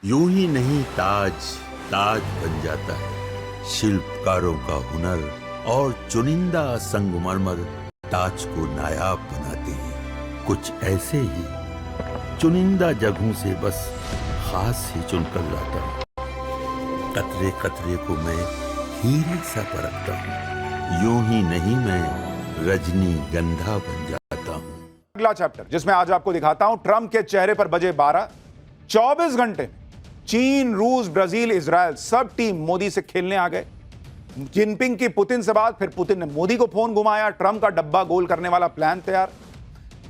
यूं ही नहीं ताज ताज बन जाता है। शिल्पकारों का हुनर और चुनिंदा संगमरमर ताज को नायाब बनाते हैं। कुछ ऐसे ही चुनिंदा जगहों से बस खास ही चुनकर लाता हूँ। कतरे कतरे को मैं हीरे सा परखता हूँ। यूं ही नहीं मैं रजनीगंधा बन जाता हूँ। अगला चैप्टर जिसमें आज आपको दिखाता हूं ट्रंप के चेहरे पर बजे 12। 24 घंटे में चीन, रूस, ब्राजील, इजराइल सब टीम मोदी से खेलने आ गए। जिनपिंग की पुतिन से बात, फिर पुतिन ने मोदी को फोन घुमाया। ट्रंप का डब्बा गोल करने वाला प्लान तैयार।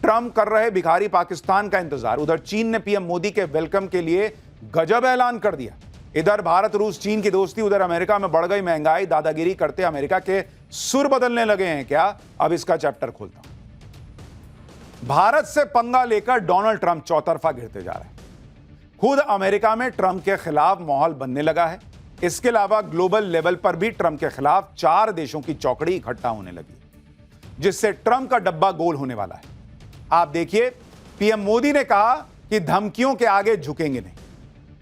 ट्रंप कर रहे भिखारी पाकिस्तान का इंतजार। उधर चीन ने पीएम मोदी के वेलकम के लिए गजब ऐलान कर दिया। इधर भारत रूस चीन की दोस्ती, उधर अमेरिका में बढ़ गई महंगाई। दादागिरी करते अमेरिका के सुर बदलने लगे हैं क्या? अब इसका चैप्टर खोलता हूं। भारत से पंगा लेकर डोनाल्ड ट्रंप चौतरफा घिरते जा रहे हैं। खुद अमेरिका में ट्रंप के खिलाफ माहौल बनने लगा है। इसके अलावा ग्लोबल लेवल पर भी ट्रंप के खिलाफ 4 देशों की चौकड़ी इकट्ठा होने लगी, जिससे ट्रंप का डब्बा गोल होने वाला है। आप देखिए, पीएम मोदी ने कहा कि धमकियों के आगे झुकेंगे नहीं।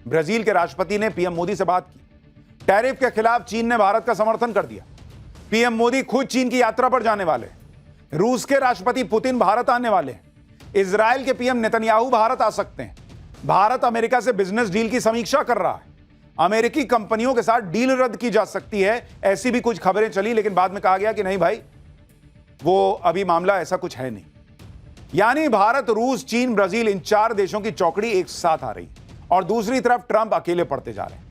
ब्राजील के राष्ट्रपति ने पीएम मोदी से बात की। टैरिफ के खिलाफ चीन ने भारत का समर्थन कर दिया। पीएम मोदी खुद चीन की यात्रा पर जाने वाले हैं। रूस के राष्ट्रपति पुतिन भारत आने वाले हैं। इजराइल के पीएम नेतन्याहू भारत आ सकते हैं। भारत अमेरिका से बिजनेस डील की समीक्षा कर रहा है। अमेरिकी कंपनियों के साथ डील रद्द की जा सकती है, ऐसी भी कुछ खबरें चली, लेकिन बाद में कहा गया कि नहीं भाई, वो अभी मामला ऐसा कुछ है नहीं। यानी भारत, रूस, चीन, ब्राजील, इन 4 देशों की चौकड़ी एक साथ आ रही है और दूसरी तरफ ट्रंप अकेले पड़ते जा रहे हैं।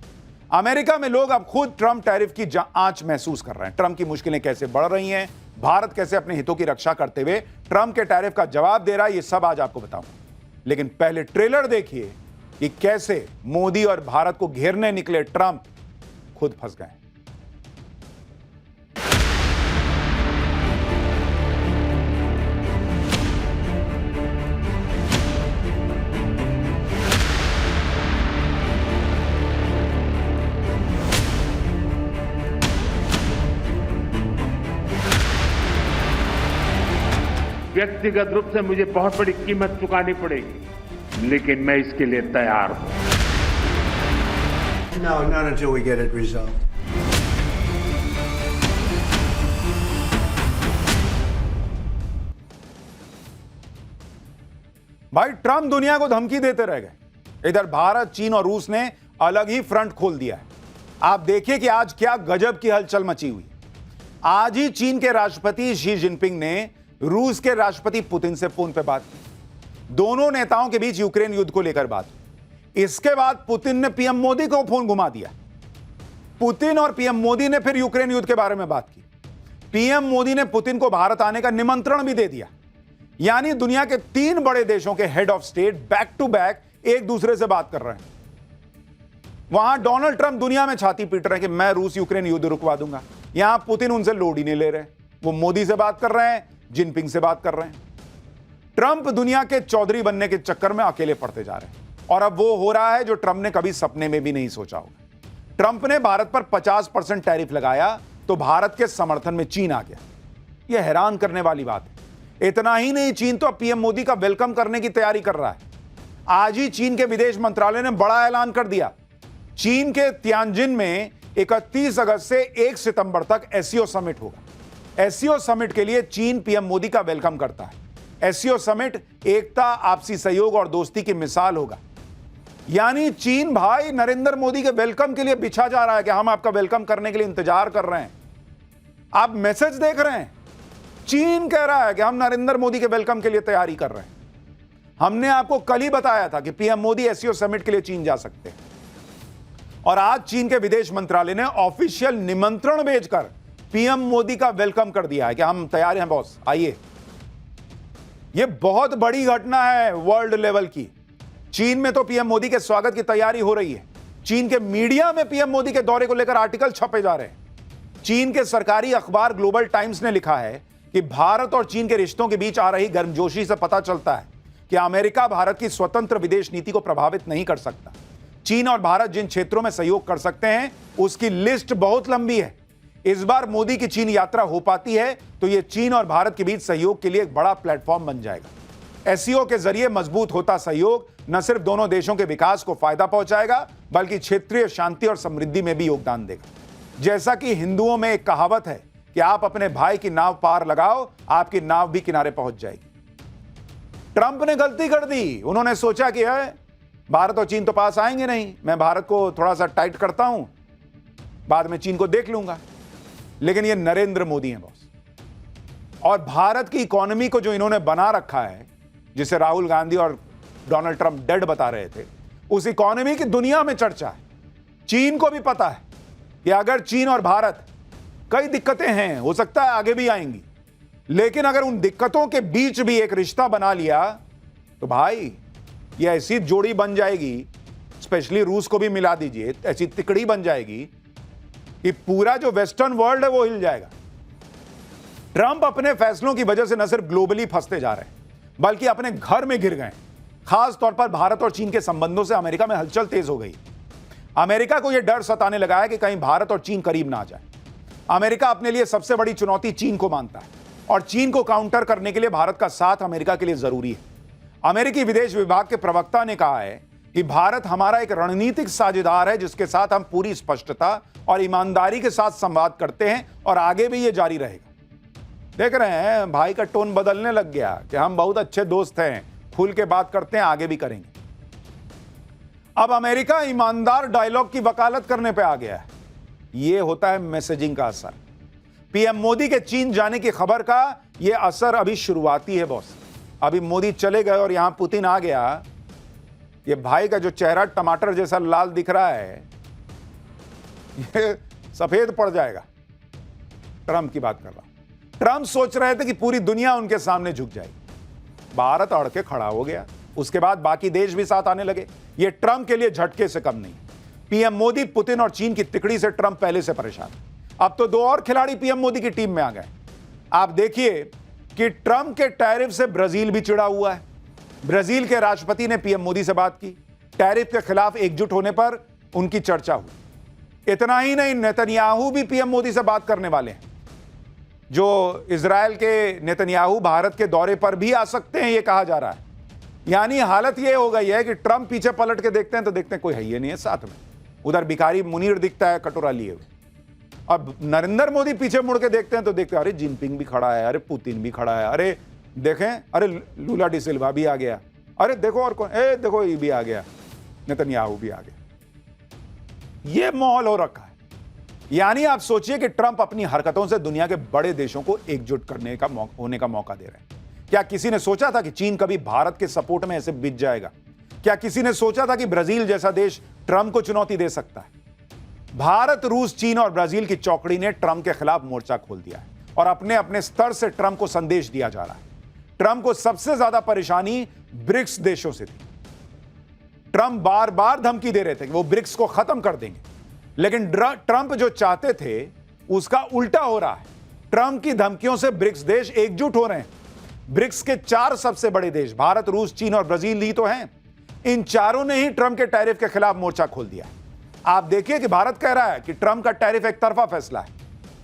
अमेरिका में लोग अब खुद ट्रंप टैरिफ की आंच महसूस कर रहे हैं। ट्रंप की मुश्किलें कैसे बढ़ रही हैं, भारत कैसे अपने हितों की रक्षा करते हुए ट्रंप के टैरिफ का जवाब दे रहा है, ये सब आज आपको बताऊंगा। लेकिन पहले ट्रेलर देखिए कि कैसे मोदी और भारत को घेरने निकले ट्रंप खुद फंस गए। व्यक्तिगत रूप से मुझे बहुत बड़ी कीमत चुकानी पड़ेगी, लेकिन मैं इसके लिए तैयार हूं। No, not until we get it resolved. भाई, ट्रंप दुनिया को धमकी देते रह गए। इधर भारत, चीन और रूस ने अलग ही फ्रंट खोल दिया है। आप देखिए कि आज क्या गजब की हलचल मची हुई। आज ही चीन के राष्ट्रपति शी जिनपिंग ने रूस के राष्ट्रपति पुतिन से फोन पर बात की। दोनों नेताओं के बीच यूक्रेन युद्ध को लेकर बात हुई। इसके बाद पुतिन ने पीएम मोदी को फोन घुमा दिया। पुतिन और पीएम मोदी ने फिर यूक्रेन युद्ध के बारे में बात की। पीएम मोदी ने पुतिन को भारत आने का निमंत्रण भी दे दिया। यानी दुनिया के 3 बड़े देशों के head of state back to back एक दूसरे से बात कर रहे हैं। वहां डोनाल्ड ट्रंप दुनिया में छाती पीट रहे हैं कि मैं रूस यूक्रेन युद्ध रुकवा दूंगा। यहां पुतिन उनसे लोड ही नहीं ले रहे। वो मोदी से बात कर रहे हैं, जिनपिंग से बात कर रहे हैं। ट्रंप दुनिया के चौधरी बनने के चक्कर में अकेले पड़ते जा रहे हैं और अब वो हो रहा है जो ट्रंप ने कभी सपने में भी नहीं सोचा होगा। ट्रंप ने भारत पर 50% टैरिफ लगाया तो भारत के समर्थन में चीन आ गया। यह हैरान करने वाली बात है। इतना ही नहीं, चीन तो अब पीएम मोदी का वेलकम करने की तैयारी कर रहा है। आज ही चीन के विदेश मंत्रालय ने बड़ा ऐलान कर दिया। चीन के तियानजिन में 31 अगस्त से 1 सितंबर तक एससीओ समिट होगा। एससीओ समिट के लिए चीन पीएम मोदी का वेलकम करता है। एससीओ समिट एकता, आपसी सहयोग और दोस्ती की मिसाल होगा। यानी चीन भाई नरेंद्र मोदी के वेलकम के लिए बिछा जा रहा है कि हम आपका वेलकम करने के लिए इंतजार कर रहे हैं। आप मैसेज देख रहे हैं, चीन कह रहा है कि हम नरेंद्र मोदी के वेलकम के लिए तैयारी कर रहे हैं। हमने आपको कल ही बताया था कि पीएम मोदी एससीओ समिट के लिए चीन जा सकते हैं और आज चीन के विदेश मंत्रालय ने ऑफिशियल निमंत्रण भेजकर पीएम मोदी का वेलकम कर दिया है कि हम तैयार हैं बॉस, आइए। यह बहुत बड़ी घटना है वर्ल्ड लेवल की। चीन में तो पीएम मोदी के स्वागत की तैयारी हो रही है। चीन के मीडिया में पीएम मोदी के दौरे को लेकर आर्टिकल छपे जा रहे हैं। चीन के सरकारी अखबार ग्लोबल टाइम्स ने लिखा है कि भारत और चीन के रिश्तों के बीच आ रही गर्मजोशी से पता चलता है कि अमेरिका भारत की स्वतंत्र विदेश नीति को प्रभावित नहीं कर सकता। चीन और भारत जिन क्षेत्रों में सहयोग कर सकते हैं उसकी लिस्ट बहुत लंबी है। इस बार मोदी की चीन यात्रा हो पाती है तो यह चीन और भारत के बीच सहयोग के लिए एक बड़ा प्लेटफॉर्म बन जाएगा। एससीओ के जरिए मजबूत होता सहयोग न सिर्फ दोनों देशों के विकास को फायदा पहुंचाएगा बल्कि क्षेत्रीय शांति और समृद्धि में भी योगदान देगा। जैसा कि हिंदुओं में एक कहावत है कि आप अपने भाई की नाव पार लगाओ, आपकी नाव भी किनारे पहुंच जाएगी। ट्रंप ने गलती कर दी। उन्होंने सोचा कि भारत और चीन तो पास आएंगे नहीं, मैं भारत को थोड़ा सा टाइट करता हूं, बाद में चीन को देख लूंगा। लेकिन ये नरेंद्र मोदी हैं बॉस, और भारत की इकोनॉमी को जो इन्होंने बना रखा है, जिसे राहुल गांधी और डोनाल्ड ट्रंप डेड बता रहे थे, उस इकोनॉमी की दुनिया में चर्चा है। चीन को भी पता है कि अगर चीन और भारत, कई दिक्कतें हैं, हो सकता है आगे भी आएंगी, लेकिन अगर उन दिक्कतों के बीच भी एक रिश्ता बना लिया तो भाई ये ऐसी जोड़ी बन जाएगी, स्पेशली रूस को भी मिला दीजिए, ऐसी तिकड़ी बन जाएगी कि पूरा जो वेस्टर्न वर्ल्ड है वो हिल जाएगा। ट्रंप अपने फैसलों की वजह से न सिर्फ ग्लोबली फंसते जा रहे हैं बल्कि अपने घर में गिर गए। खास तौर पर भारत और चीन के संबंधों से अमेरिका में हलचल तेज हो गई। अमेरिका को यह डर सताने लगा है कि कहीं भारत और चीन करीब ना आ जाए। अमेरिका अपने लिए सबसे बड़ी चुनौती चीन को मानता है और चीन को काउंटर करने के लिए भारत का साथ अमेरिका के लिए जरूरी है। अमेरिकी विदेश विभाग के प्रवक्ता ने कहा है कि भारत हमारा एक रणनीतिक साझेदार है जिसके साथ हम पूरी स्पष्टता और ईमानदारी के साथ संवाद करते हैं और आगे भी यह जारी रहेगा। देख रहे हैं भाई का टोन बदलने लग गया कि हम बहुत अच्छे दोस्त हैं, खुल के बात करते हैं, आगे भी करेंगे। अब अमेरिका ईमानदार डायलॉग की वकालत करने पे आ गया है। यह होता है मैसेजिंग का असर। पीएम मोदी के चीन जाने की खबर का यह असर अभी शुरुआती है बॉस। अभी मोदी चले गए और यहां पुतिन आ गया। ये भाई का जो चेहरा टमाटर जैसा लाल दिख रहा है, ये सफेद पड़ जाएगा। ट्रंप की बात कर रहा हूं। ट्रंप सोच रहे थे कि पूरी दुनिया उनके सामने झुक जाएगी। भारत अड़ के खड़ा हो गया, उसके बाद बाकी देश भी साथ आने लगे। ये ट्रंप के लिए झटके से कम नहीं। पीएम मोदी, पुतिन और चीन की तिकड़ी से ट्रंप पहले से परेशान। अब तो दो और खिलाड़ी पीएम मोदी की टीम में आ गए। आप देखिए कि ट्रंप के टैरिफ से ब्राजील भी चिढ़ा हुआ है। ब्राजील के राष्ट्रपति ने पीएम मोदी से बात की। टैरिफ के खिलाफ एकजुट होने पर उनकी चर्चा हुई। इतना ही नहीं, नेतन्याहू भी पीएम मोदी से बात करने वाले हैं। जो इजराइल के नेतन्याहू भारत के दौरे पर भी आ सकते हैं, यह कहा जा रहा है। यानी हालत यह हो गई है कि ट्रंप पीछे पलट के देखते हैं तो देखते हैं कोई है ही नहीं है साथ में। उधर भिखारी मुनीर दिखता है कटोरा लिए हुए। अब नरेंद्र मोदी पीछे मुड़ के देखते हैं तो देखते हैं अरे जिनपिंग भी खड़ा है, अरे पुतिन भी खड़ा है, अरे देखें, अरे लूला डी सिल्वा भी आ गया, अरे देखो और कौन, देखो ये भी आ गया, नेतन्याहू भी आ गया। ये माहौल हो रखा है। यानी आप सोचिए कि ट्रंप अपनी हरकतों से दुनिया के बड़े देशों को एकजुट करने का होने का मौका दे रहे हैं। क्या किसी ने सोचा था कि चीन कभी भारत के सपोर्ट में ऐसे बिछ जाएगा? क्या किसी ने सोचा था कि ब्राजील जैसा देश ट्रंप को चुनौती दे सकता है? भारत, रूस, चीन और ब्राजील की चौकड़ी ने ट्रंप के खिलाफ मोर्चा खोल दिया है और अपने अपने स्तर से ट्रंप को संदेश दिया जा रहा है। ट्रंप को सबसे ज्यादा परेशानी ब्रिक्स देशों से थी। ट्रंप बार बार धमकी दे रहे थे कि वो ब्रिक्स को खत्म कर देंगे, लेकिन ट्रंप जो चाहते थे उसका उल्टा हो रहा है। ट्रंप की धमकियों से ब्रिक्स देश एकजुट हो रहे हैं। ब्रिक्स के 4 सबसे बड़े देश भारत, रूस, चीन और ब्राजील ही तो हैं। इन चारों ने ही ट्रंप के टैरिफ के खिलाफ मोर्चा खोल दिया। आप देखिए कि भारत कह रहा है कि ट्रंप का टैरिफ एक तरफा फैसला है।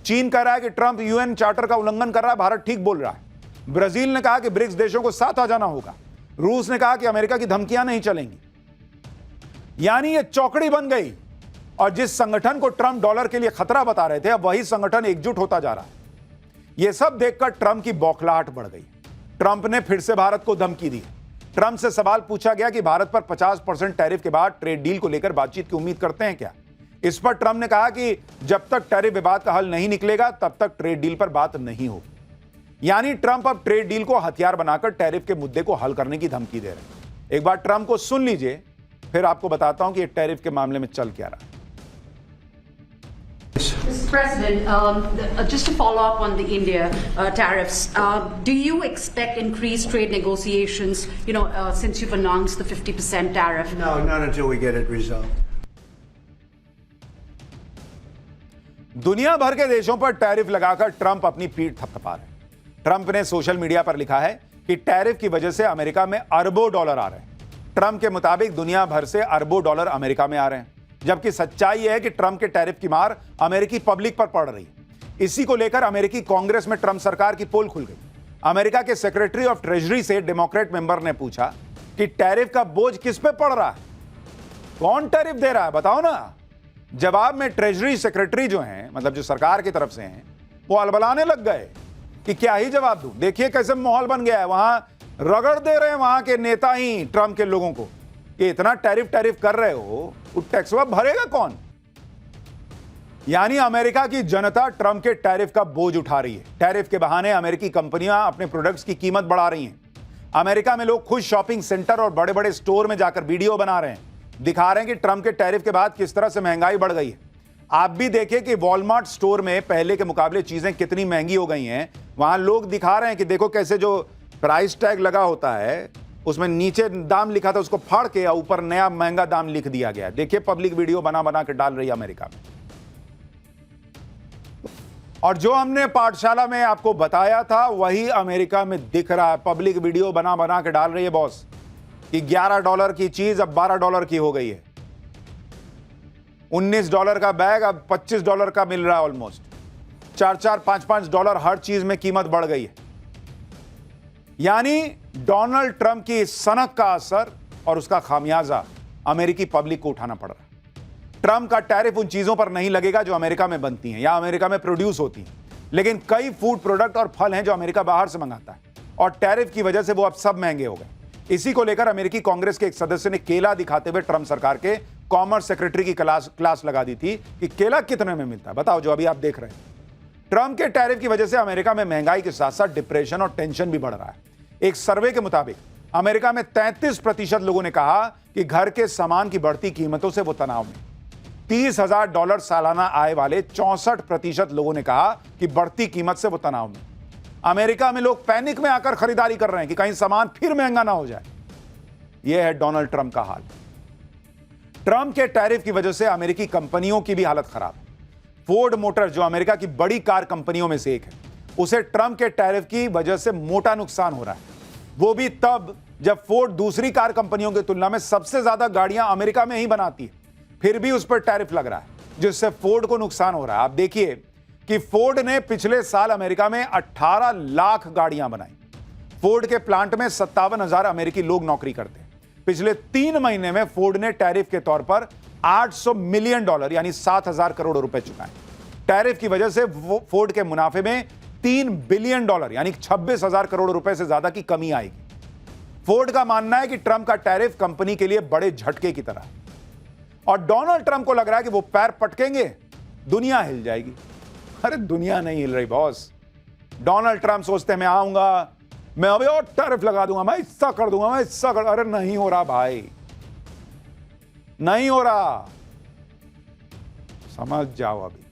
चीन कह रहा है कि ट्रंप यूएन चार्टर का उल्लंघन कर रहा है, भारत ठीक बोल रहा है। ब्राजील ने कहा कि ब्रिक्स देशों को साथ आ जाना होगा। रूस ने कहा कि अमेरिका की धमकियां नहीं चलेंगी। यानी यह चौकड़ी बन गई और जिस संगठन को ट्रंप डॉलर के लिए खतरा बता रहे थे, अब वही संगठन एकजुट होता जा रहा है। यह सब देखकर ट्रंप की बौखलाहट बढ़ गई। ट्रंप ने फिर से भारत को धमकी दी। ट्रंप से सवाल पूछा गया कि भारत पर 50% टैरिफ के बाद ट्रेड डील को लेकर बातचीत की उम्मीद करते हैं क्या? इस पर ट्रंप ने कहा कि जब तक टैरिफ विवाद का हल नहीं निकलेगा तब तक ट्रेड डील पर बात नहीं होगी। यानी ट्रंप अब ट्रेड डील को हथियार बनाकर टैरिफ के मुद्दे को हल करने की धमकी दे रहे हैं। एक बार ट्रंप को सुन लीजिए, फिर आपको बताता हूं कि ये टैरिफ के मामले में चल क्या रहा है। Mr. President, just to follow up on the India tariffs, do you expect increased trade negotiations, since you've announced the 50% tariff? No, not until we get it resolved. दुनिया भर के देशों पर टैरिफ लगाकर ट्रंप अपनी पीठ थपथपा रहे हैं। ट्रंप ने सोशल मीडिया पर लिखा है कि टैरिफ की वजह से अमेरिका में अरबों डॉलर आ रहे हैं। ट्रंप के मुताबिक दुनिया भर से अरबों डॉलर अमेरिका में आ रहे हैं, जबकि सच्चाई यह है कि ट्रंप के टैरिफ की मार अमेरिकी पब्लिक पर पड़ रही है। इसी को लेकर अमेरिकी कांग्रेस में ट्रंप सरकार की पोल खुल गई। अमेरिका के सेक्रेटरी ऑफ ट्रेजरी से डेमोक्रेट मेंबर ने पूछा कि टैरिफ का बोझ किस पे पड़ रहा है, कौन टैरिफ दे रहा है, बताओ ना। जवाब में ट्रेजरी सेक्रेटरी जो हैं, मतलब जो सरकार की तरफ से हैं, वो अलबलाने लग गए कि क्या ही जवाब दूं। देखिए कैसे माहौल बन गया है, वहां रगड़ दे रहे हैं वहां के नेता ही ट्रंप के लोगों को कि इतना टैरिफ कर रहे हो, वो टैक्स भरेगा कौन। यानी अमेरिका की जनता ट्रंप के टैरिफ का बोझ उठा रही है। टैरिफ के बहाने अमेरिकी कंपनियां अपने प्रोडक्ट्स की कीमत बढ़ा रही हैं। अमेरिका में लोग खुद शॉपिंग सेंटर और बड़े बड़े स्टोर में जाकर वीडियो बना रहे हैं, दिखा रहे हैं कि ट्रंप के टैरिफ के बाद किस तरह से महंगाई बढ़ गई है। आप भी देखिए कि वॉलमार्ट स्टोर में पहले के मुकाबले चीजें कितनी महंगी हो गई हैं। वहां लोग दिखा रहे हैं कि देखो कैसे जो प्राइस टैग लगा होता है उसमें नीचे दाम लिखा था, उसको फाड़ के ऊपर नया महंगा दाम लिख दिया गया। देखिए पब्लिक वीडियो बना बना के डाल रही है अमेरिका में। और जो हमने पाठशाला में आपको बताया था वही अमेरिका में दिख रहा है। पब्लिक वीडियो बना बना के डाल रही है बॉस कि $11 की चीज अब $12 की हो गई है। $19 का बैग अब $25 का मिल रहा है। ऑलमोस्ट $4, $5 हर चीज में कीमत बढ़ गई है। यानी डोनाल्ड ट्रंप की सनक का असर और उसका खामियाजा अमेरिकी पब्लिक को उठाना पड़ रहा है। ट्रंप का टैरिफ उन चीजों पर नहीं लगेगा जो अमेरिका में बनती हैं या अमेरिका में प्रोड्यूस होती हैं, लेकिन कई फूड प्रोडक्ट और फल हैं जो अमेरिका बाहर से मंगाता है और टैरिफ की वजह से वो अब सब महंगे हो गए। इसी को लेकर अमेरिकी कांग्रेस के एक सदस्य ने केला दिखाते हुए ट्रंप सरकार के कॉमर्स सेक्रेटरी की क्लास लगा दी थी कि केला कितने में मिलता है, बताओ, जो अभी आप देख रहे हैं। ट्रंप के टैरिफ की वजह से अमेरिका में महंगाई के साथ साथ डिप्रेशन और टेंशन भी बढ़ रहा है। एक सर्वे के मुताबिक अमेरिका में 33% लोगों ने कहा कि घर के सामान की बढ़ती कीमतों से वो तनाव में। $30,000 सालाना आय वाले 64% लोगों ने कहा कि बढ़ती कीमत से वो तनाव में। अमेरिका में लोग पैनिक में आकर खरीदारी कर रहे हैं कि कहीं सामान फिर महंगा ना हो जाए। यह है डोनाल्ड ट्रंप का हाल। ट्रंप के टैरिफ की वजह से अमेरिकी कंपनियों की भी हालत खराब है। फोर्ड मोटर जो अमेरिका की बड़ी कार कंपनियों में से एक है, उसे ट्रंप के टैरिफ की वजह से मोटा नुकसान हो रहा है। वो भी तब जब फोर्ड दूसरी कार कंपनियों की तुलना में सबसे ज्यादा गाड़ियां अमेरिका में ही बनाती है, फिर भी उस पर टैरिफ लग रहा है जिससे फोर्ड को नुकसान हो रहा है। आप देखिए कि फोर्ड ने पिछले साल अमेरिका में 18 लाख गाड़ियां बनाई। फोर्ड के प्लांट में 57,000 अमेरिकी लोग नौकरी करते हैं। पिछले 3 महीने में फोर्ड ने टैरिफ के तौर पर $800 मिलियन यानी 7,000 करोड़ रुपए चुकाए। टैरिफ की वजह से फोर्ड के मुनाफे में $3 बिलियन यानी 26,000 करोड़ रुपए से ज्यादा की कमी आएगी। फोर्ड का मानना है कि ट्रंप का टैरिफ कंपनी के लिए बड़े झटके की तरह है और डोनाल्ड ट्रंप को लग रहा है कि वो पैर पटकेंगे, दुनिया हिल जाएगी। अरे दुनिया नहीं हिल रही बॉस। डोनाल्ड ट्रंप सोचते हैं मैं आऊंगा, मैं अभी और टैरिफ लगा दूंगा, मैं हिस्सा कर दूंगा, मैं हिस्सा कर। अरे नहीं हो रहा भाई, नहीं हो रहा, समझ जाओ अभी।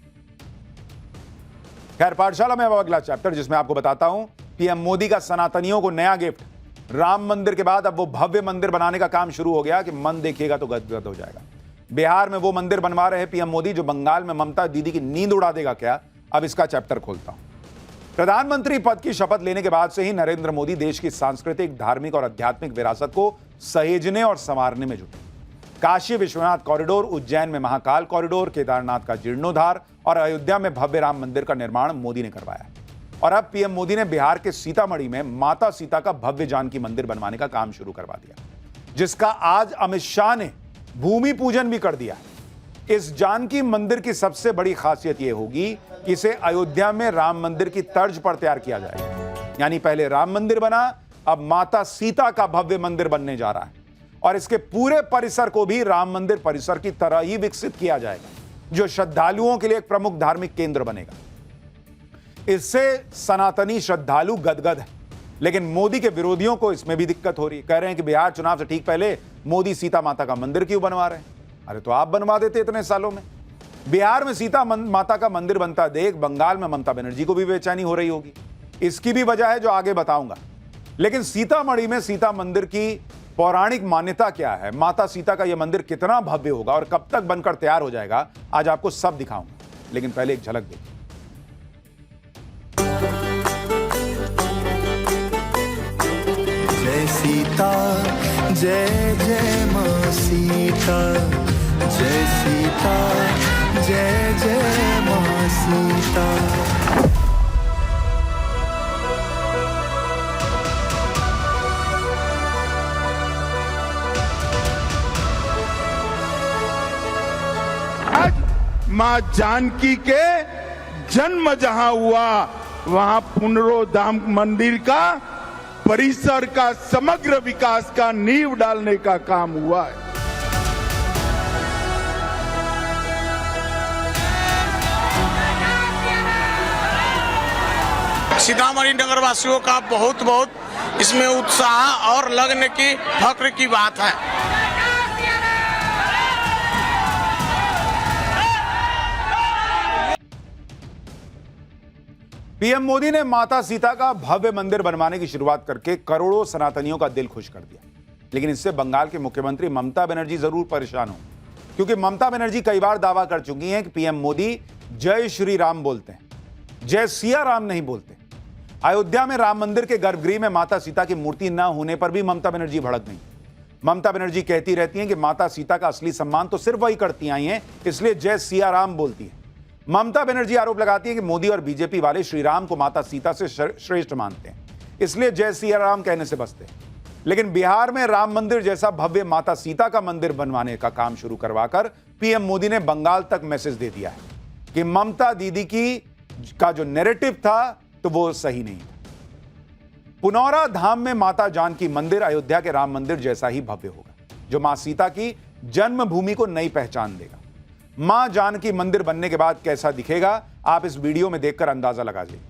खैर, पाठशाला में अब अगला चैप्टर जिसमें आपको बताता हूं पीएम मोदी का सनातनियों को नया गिफ्ट। राम मंदिर के बाद अब वो भव्य मंदिर बनाने का काम शुरू हो गया कि मन देखिएगा तो गदगद हो जाएगा। बिहार में वो मंदिर बनवा रहे हैं पीएम मोदी जो बंगाल में ममता दीदी की नींद उड़ा देगा क्या। अब इसका चैप्टर खोलता हूं। प्रधानमंत्री पद की शपथ लेने के बाद से ही नरेंद्र मोदी देश की सांस्कृतिक, धार्मिक और आध्यात्मिक विरासत को सहेजने और संवारने में जुटे। काशी विश्वनाथ कॉरिडोर, उज्जैन में महाकाल कॉरिडोर, केदारनाथ का जीर्णोद्धार और अयोध्या में भव्य राम मंदिर का निर्माण मोदी ने करवाया। और अब पीएम मोदी ने बिहार के सीतामढ़ी में माता सीता का भव्य जानकी मंदिर बनवाने का काम शुरू करवा दिया, जिसका आज अमित शाह ने भूमि पूजन भी कर दिया। इस जानकी मंदिर की सबसे बड़ी खासियत यह होगी कि इसे अयोध्या में राम मंदिर की तर्ज पर तैयार किया जाएगा। यानी पहले राम मंदिर बना, अब माता सीता का भव्य मंदिर बनने जा रहा है और इसके पूरे परिसर को भी राम मंदिर परिसर की तरह ही विकसित किया जाएगा, जो श्रद्धालुओं के लिए एक प्रमुख धार्मिक केंद्र बनेगा। इससे सनातनी श्रद्धालु गदगद है, लेकिन मोदी के विरोधियों को इसमें भी दिक्कत हो रही है। कह रहे हैं कि बिहार चुनाव से ठीक पहले मोदी सीता माता का मंदिर क्यों बनवा रहे हैं। अरे तो आप बनवा देते इतने सालों में। बिहार में सीता माता का मंदिर बनता देख बंगाल में ममता बनर्जी को भी बेचैनी हो रही होगी। इसकी भी वजह है जो आगे बताऊंगा। लेकिन सीतामढ़ी में सीता मंदिर की पौराणिक मान्यता क्या है, माता सीता का यह मंदिर कितना भव्य होगा और कब तक बनकर तैयार हो जाएगा, आज आपको सब दिखाऊंगा। लेकिन पहले एक झलक देखिए। जय सीता, जय जय मां सीता, जय सीता, जय जय मां सीता। मां जानकी के जन्म जहां हुआ वहां पुनरोधाम मंदिर का परिसर का समग्र विकास का नींव डालने का काम हुआ है। सीतामढ़ी नगर वासियों का बहुत बहुत इसमें उत्साह और लगन की फक्र की बात है। पीएम मोदी ने माता सीता का भव्य मंदिर बनवाने की शुरुआत करके करोड़ों सनातनियों का दिल खुश कर दिया। लेकिन इससे बंगाल के मुख्यमंत्री ममता बनर्जी जरूर परेशान हो, क्योंकि ममता बनर्जी कई बार दावा कर चुकी हैं कि पीएम मोदी जय श्री राम बोलते हैं, जय सिया राम नहीं बोलते। अयोध्या में राम मंदिर के गर्भगृह में माता सीता की मूर्ति न होने पर भी ममता बनर्जी भड़क गई। ममता बनर्जी कहती रहती हैं कि माता सीता का असली सम्मान तो सिर्फ वही करती आई हैं, इसलिए जय सिया राम बोलती है। ममता बनर्जी आरोप लगाती है कि मोदी और बीजेपी वाले श्री राम को माता सीता से श्रेष्ठ मानते हैं, इसलिए जय सिया राम कहने से बचते हैं। लेकिन बिहार में राम मंदिर जैसा भव्य माता सीता का मंदिर बनवाने का काम शुरू करवाकर पीएम मोदी ने बंगाल तक मैसेज दे दिया है कि ममता दीदी का जो नैरेटिव था तो वो सही नहीं था। पुनौरा धाम में माता जानकी मंदिर अयोध्या के राम मंदिर जैसा ही भव्य होगा, जो मां सीता की जन्मभूमि को नई पहचान देगा। मां जानकी मंदिर बनने के बाद कैसा दिखेगा, आप इस वीडियो में देखकर अंदाजा लगा लीजिए।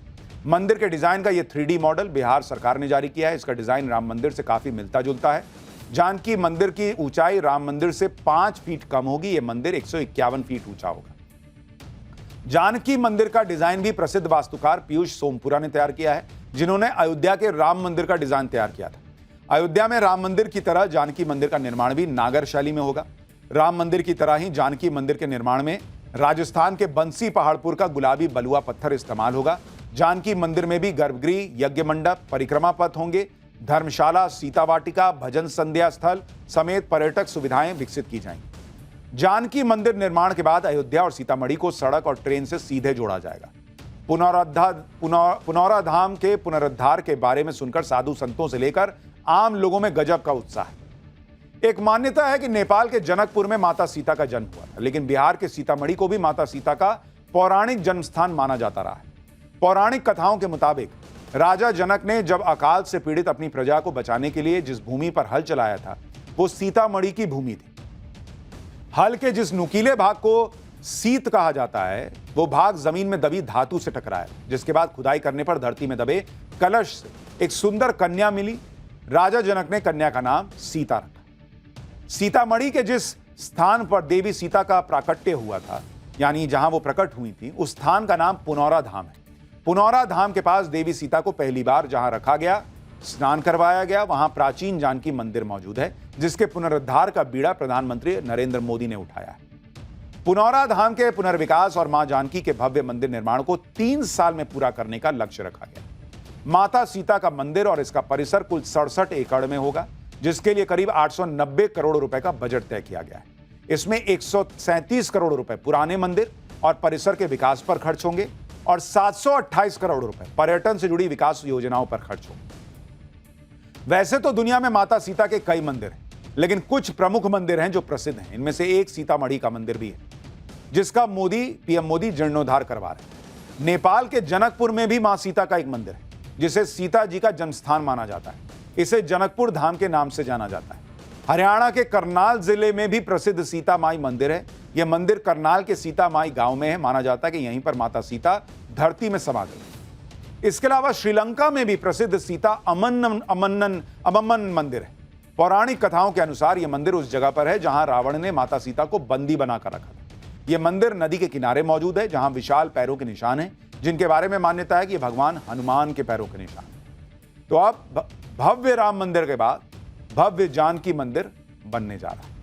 मंदिर के डिजाइन का यह 3D मॉडल बिहार सरकार ने जारी किया है। इसका डिजाइन राम मंदिर से काफी मिलता जुलता है। जानकी मंदिर की ऊंचाई राम मंदिर से 5 फीट कम होगी। यह मंदिर 151 फीट ऊंचा होगा। जानकी मंदिर का डिजाइन भी प्रसिद्ध वास्तुकार पीयूष सोमपुरा ने तैयार किया है, जिन्होंने अयोध्या के राम मंदिर का डिजाइन तैयार किया था। अयोध्या में राम मंदिर की तरह जानकी मंदिर का निर्माण भी नागर शैली में होगा। राम मंदिर की तरह ही जानकी मंदिर के निर्माण में राजस्थान के बंसी पहाड़पुर का गुलाबी बलुआ पत्थर इस्तेमाल होगा। जानकी मंदिर में भी गर्भगृह, यज्ञ मंडप, परिक्रमा पथ होंगे। धर्मशाला, सीता वाटिका, भजन संध्या स्थल समेत पर्यटक सुविधाएं विकसित की जाएंगी। जानकी मंदिर निर्माण के बाद अयोध्या और सीतामढ़ी को सड़क और ट्रेन से सीधे जोड़ा जाएगा। पुनौरा धाम के पुनरुद्धार के बारे में सुनकर साधु संतों से लेकर आम लोगों में गजब का उत्साह है। एक मान्यता है कि नेपाल के जनकपुर में माता सीता का जन्म हुआ था, लेकिन बिहार के सीतामढ़ी को भी माता सीता का पौराणिक जन्म स्थान माना जाता रहा है। पौराणिक कथाओं के मुताबिक राजा जनक ने जब अकाल से पीड़ित अपनी प्रजा को बचाने के लिए जिस भूमि पर हल चलाया था, वो सीतामढ़ी की भूमि थी। हल के जिस नुकीले भाग को सीत कहा जाता है, वो भाग जमीन में दबी धातु से टकराया, जिसके बाद खुदाई करने पर धरती में दबे कलश से एक सुंदर कन्या मिली। राजा जनक ने कन्या का नाम सीता रखा। सीतामढ़ी के जिस स्थान पर देवी सीता का प्राकट्य हुआ था, यानी जहां वो प्रकट हुई थी, उस स्थान का नाम पुनौरा धाम है। पुनौरा धाम के पास देवी सीता को पहली बार जहां रखा गया, स्नान करवाया गया, वहां प्राचीन जानकी मंदिर मौजूद है, जिसके पुनरुद्धार का बीड़ा प्रधानमंत्री नरेंद्र मोदी ने उठाया है। पुनौरा धाम के पुनर्विकास और मां जानकी के भव्य मंदिर निर्माण को 3 साल में पूरा करने का लक्ष्य रखा गया। माता सीता का मंदिर और इसका परिसर कुल 67 एकड़ में होगा, जिसके लिए करीब 890 करोड़ रुपए का बजट तय किया गया है। इसमें 137 करोड़ रुपए पुराने मंदिर और परिसर के विकास पर खर्च होंगे और 728 करोड़ रुपए पर्यटन से जुड़ी विकास योजनाओं पर खर्च होंगे। वैसे तो दुनिया में माता सीता के कई मंदिर हैं, लेकिन कुछ प्रमुख मंदिर हैं जो प्रसिद्ध हैं। इनमें से एक सीतामढ़ी का मंदिर भी है, जिसका पीएम मोदी जीर्णोद्धार करवा रहे हैं। नेपाल के जनकपुर में भी मां सीता का एक मंदिर है, जिसे सीता जी का जन्मस्थान माना जाता है। इसे जनकपुर धाम के नाम से जाना जाता है। हरियाणा के करनाल जिले में भी प्रसिद्ध सीता माई मंदिर है। यह मंदिर करनाल के सीता माई गांव में है। माना जाता है कि यहीं पर माता सीता धरती में समा गई। इसके अलावा श्रीलंका में भी प्रसिद्ध सीता अमम्मन मंदिर है। पौराणिक कथाओं के अनुसार यह मंदिर उस जगह पर है जहां रावण ने माता सीता को बंदी बनाकर रखा था। यह मंदिर नदी के किनारे मौजूद है, जहां विशाल पैरों के निशान हैं, जिनके बारे में मान्यता है कि भगवान हनुमान के पैरों के निशान। तो अब भव्य राम मंदिर के बाद भव्य जानकी मंदिर बनने जा रहा है।